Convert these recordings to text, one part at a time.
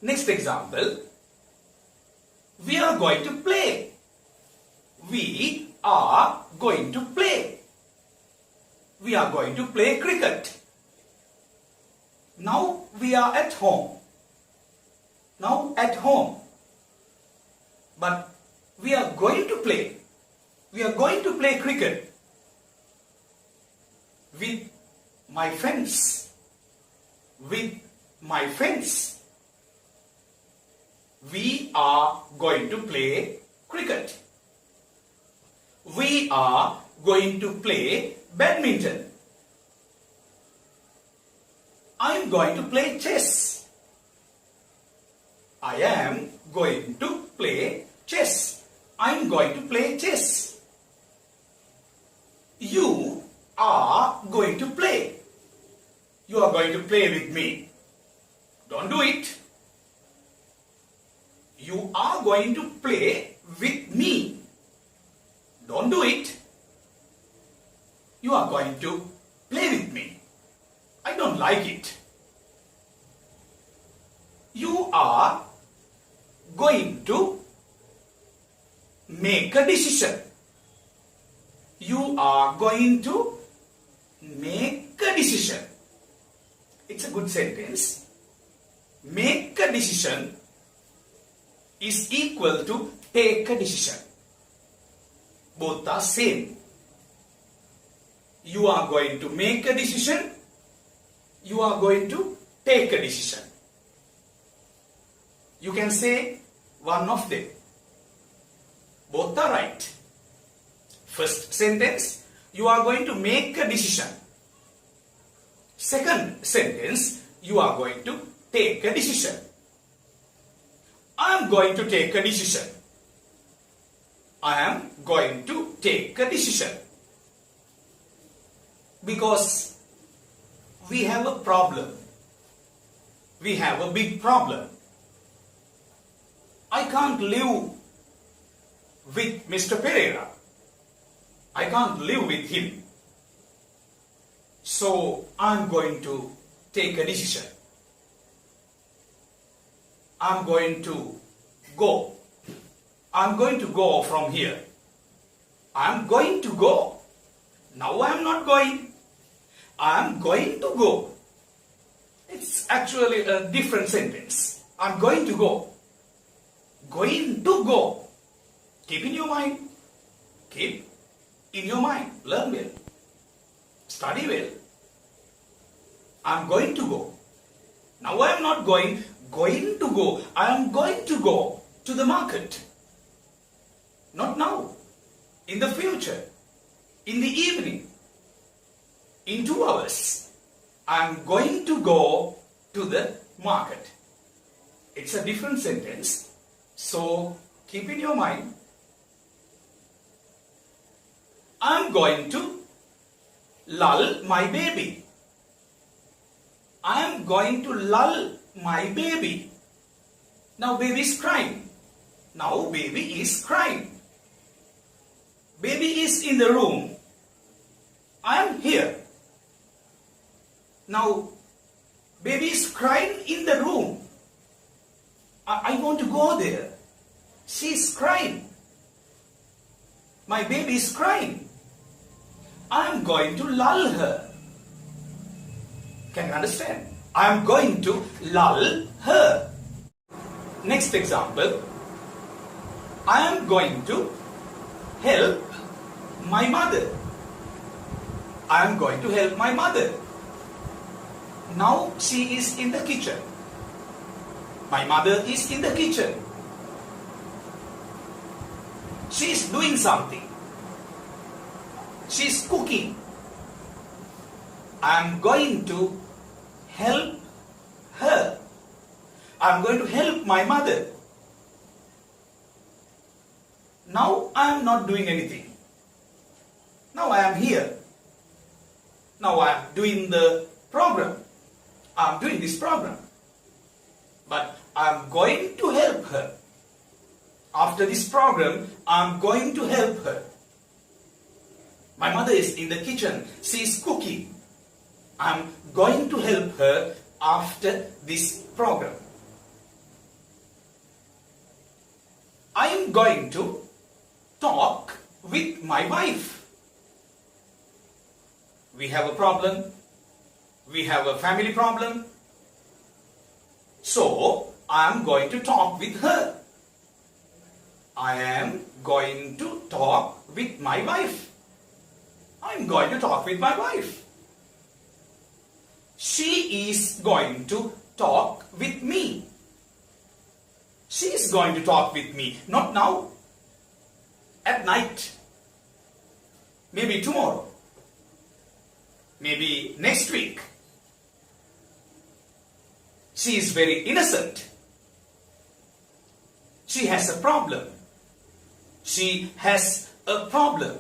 Next example. We are going to play. We are going to play. We are going to play cricket. Now we are at home. Now at home. But we are going to play. We are going to play cricket with my friends. With my friends. We are going to play cricket. We are going to play badminton. I am going to play chess. I am going to play chess. I am going to play chess. You are going to play. You are going to play with me. Don't do it. You are going to play with me. Don't do it. You are going to play with me. I don't like it. You are going to make a decision. You are going to make a decision. It's a good sentence. Make a decision is equal to take a decision. Both are same. You are going to make a decision. You are going to take a decision. You can say one of them. Both are right. First sentence, you are going to make a decision. Second sentence, you are going to take a decision. I am going to take a decision. I am going to take a decision. Because we have a problem. We have a big problem. I can't live with Mr. Pereira. I can't live with him. So I'm going to take a decision. I'm going to go. I'm going to go from here. I'm going to go. Now I'm not going. I'm going to go. It's actually a different sentence. I'm going to go. Going to go. Keep in your mind. Keep in your mind. Learn well. Study well. I'm going to go. Now I am not going to go. I am going to go to the market. Not now. In the future. In the evening. In 2 hours. I am going to go to the market. It's a different sentence. So keep in your mind. I am going to lull my baby. I am going to lull my baby. Now baby is crying. Now baby is crying. Baby is in the room. I am here. Now baby is crying in the room. I want to go there. She is crying. My baby is crying. I am going to lull her. Can you understand? I am going to lull her. Next example. I am going to help my mother. I am going to help my mother. Now she is in the kitchen. My mother is in the kitchen. She is doing something. She is cooking. I am going to help her. I am going to help my mother. Now I am not doing anything. Now I am here. Now I am doing the program. I am doing this program. But I am going to help her. After this program, I am going to help her. My mother is in the kitchen. She is cooking. I am going to help her after this program. going to talk with my wife. We have a problem. We have a family problem. So, I am going to talk with her. I am going to talk with my wife. I am going to talk with my wife. She is going to talk with me. She is going to talk with me. Not now. At night. Maybe tomorrow. Maybe next week. She is very innocent. She has a problem. She has a problem.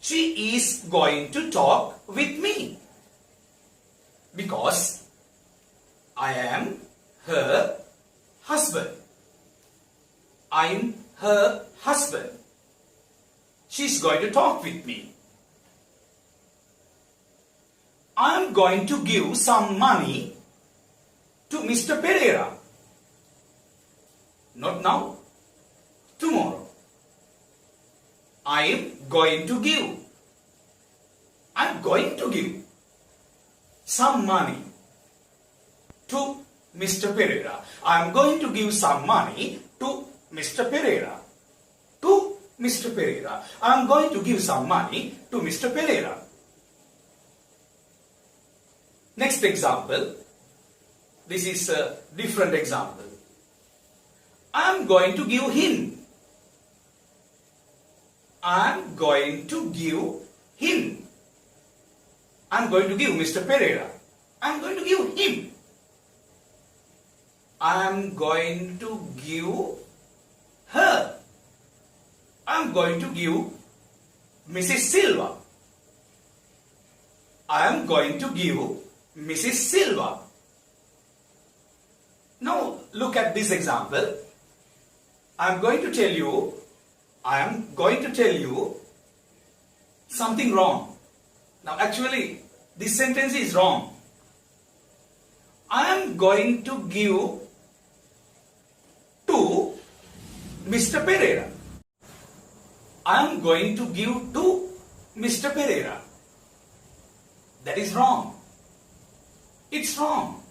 She is going to talk with me. Because I am her husband. I am her husband. She is going to talk with me. I am going to give some money to Mr. Pereira. Not now, tomorrow. I am going to give. I am going to give some money to Mr. Pereira. I am going to give some money to Mr. Pereira. To Mr. Pereira. I am going to give some money to Mr. Pereira. Next example. This is a different example. I am going to give him. I am going to give him. I am going to give Mr. Pereira. I am going to give him. I am going to give her. I am going to give Mrs. Silva. I am going to give Mrs. Silva. Now look at this example. I am going to tell you something wrong. Now actually this sentence is wrong. I am going to give to Mr. Pereira. I am going to give to Mr. Pereira. That is wrong. It's wrong.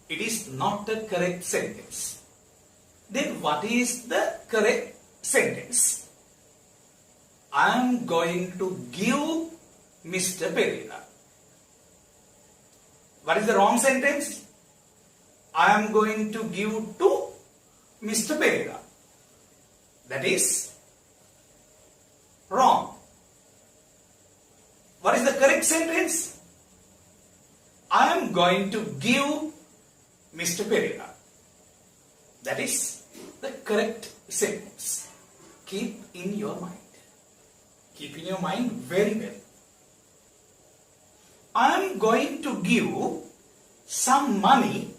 It is not the correct sentence. Then what is the correct sentence? I am going to give Mr. Pereira. What is the wrong sentence? I am going to give to Mr. Pereira. That is wrong. What is the correct sentence? I am going to give Mr. Pereira. That is the correct sentence. Keep in your mind. Keep in your mind very well. I am going to give some money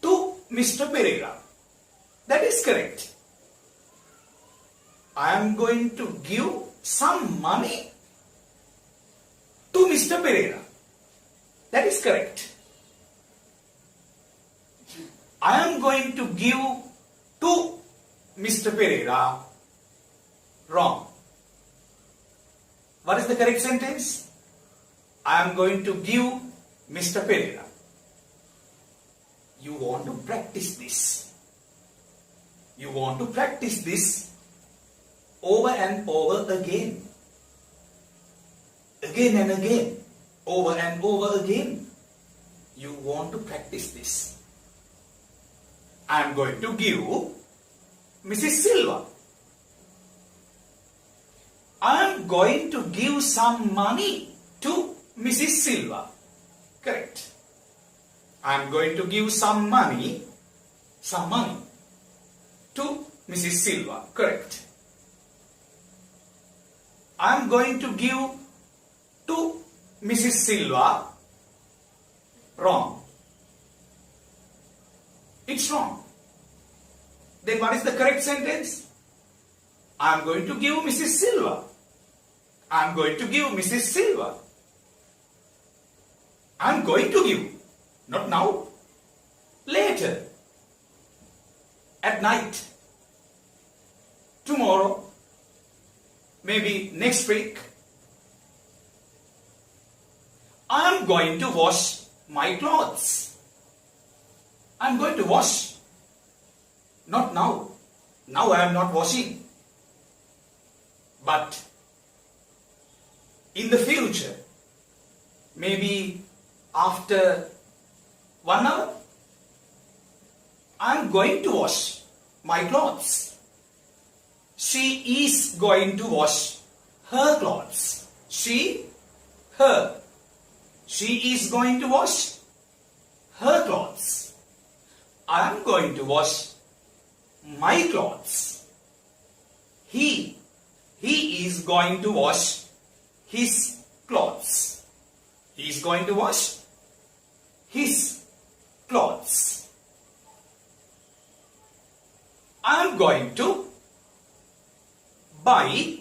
to Mr. Pereira. That is correct. I am going to give some money to Mr. Pereira. That is correct. I am going to give to Mr. Pereira. Wrong. What is the correct sentence? I am going to give Mr. Pereira. You want to practice this. You want to practice this over and over again. Again and again. Over and over again. You want to practice this. I am going to give Mrs. Silva. I am going to give some money to Mrs. Silva. Correct. I am going to give some money to Mrs. Silva. Correct. I am going to give to Mrs. Silva. Wrong. It's wrong. Then what is the correct sentence? I am going to give Mrs. Silva. I am going to give Mrs. Silva. I am going to give. Not now. Later. At night. maybe next week. I am going to wash my clothes. I am going to wash. Not now. Now I am not washing. But in the future, maybe after 1 hour, I am going to wash my clothes. She is going to wash her clothes. Her. She is going to wash her clothes. I am going to wash my clothes. He is going to wash his clothes. He is going to wash his clothes. I am going to buy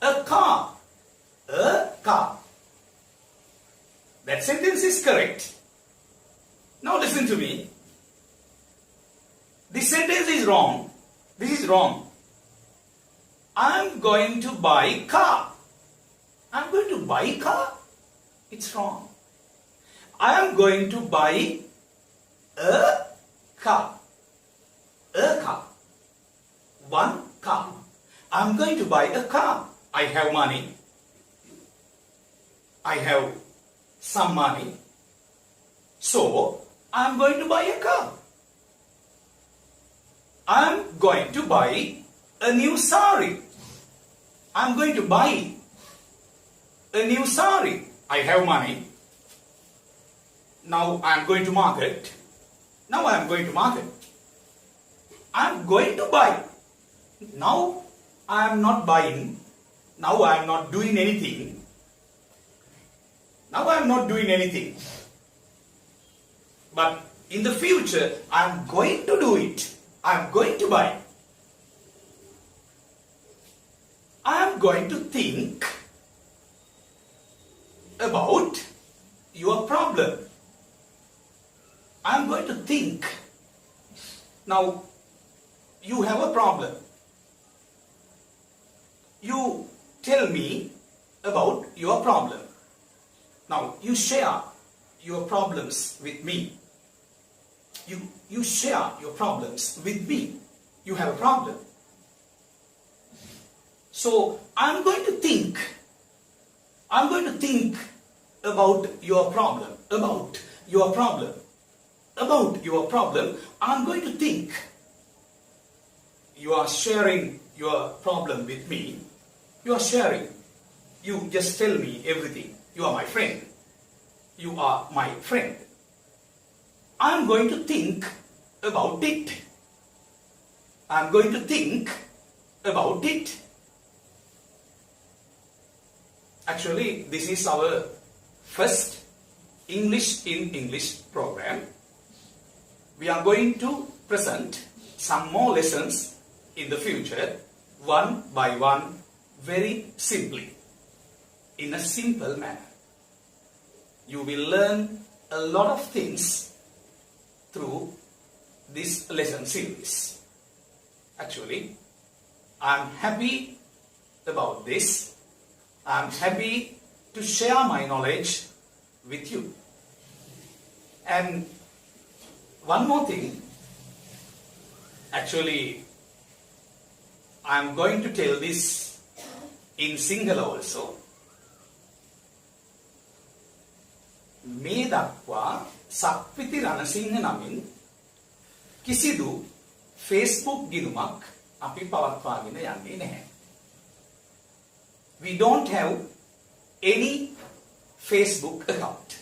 a car. A car. That sentence is correct. Now listen to me. This sentence is wrong. This is wrong. I am going to buy car. I am going to buy car. It's wrong. I am going to buy a car. A car. One car. I am going to buy a car. I have money. I have some money. So, I am going to buy a car. I am going to buy a new sari. I am going to buy a new sari. I have money. Now I am going to market. Now I am going to market. I am going to buy. Now I am not buying. Now I am not doing anything. Now I am not doing anything. But in the future, I am going to do it. I am going to buy. I am going to think about your problem. I am going to think. Now, you have a problem. You tell me about your problem. Now, you share your problems with me. You share your problems with me. You have a problem. So, I'm going to think. I'm going to think about your problem. About your problem. About your problem. I'm going to think. You are sharing your problem with me. You are sharing. You just tell me everything. You are my friend. You are my friend. I am going to think about it. I am going to think about it. Actually, this is our first English in English program. We are going to present some more lessons in the future, one by one, very simply, in a simple manner. You will learn a lot of things through this lesson series. Actually, I am happy about this. I am happy to share my knowledge with you. And one more thing, actually, I am going to tell this in Sinhala also. මේ දක්වා සක්විති රණසිංහ නමින් කිසිදු Facebook ගිණුමක් අපි පවත්වාගෙන යන්නේ නැහැ. We don't have any Facebook account.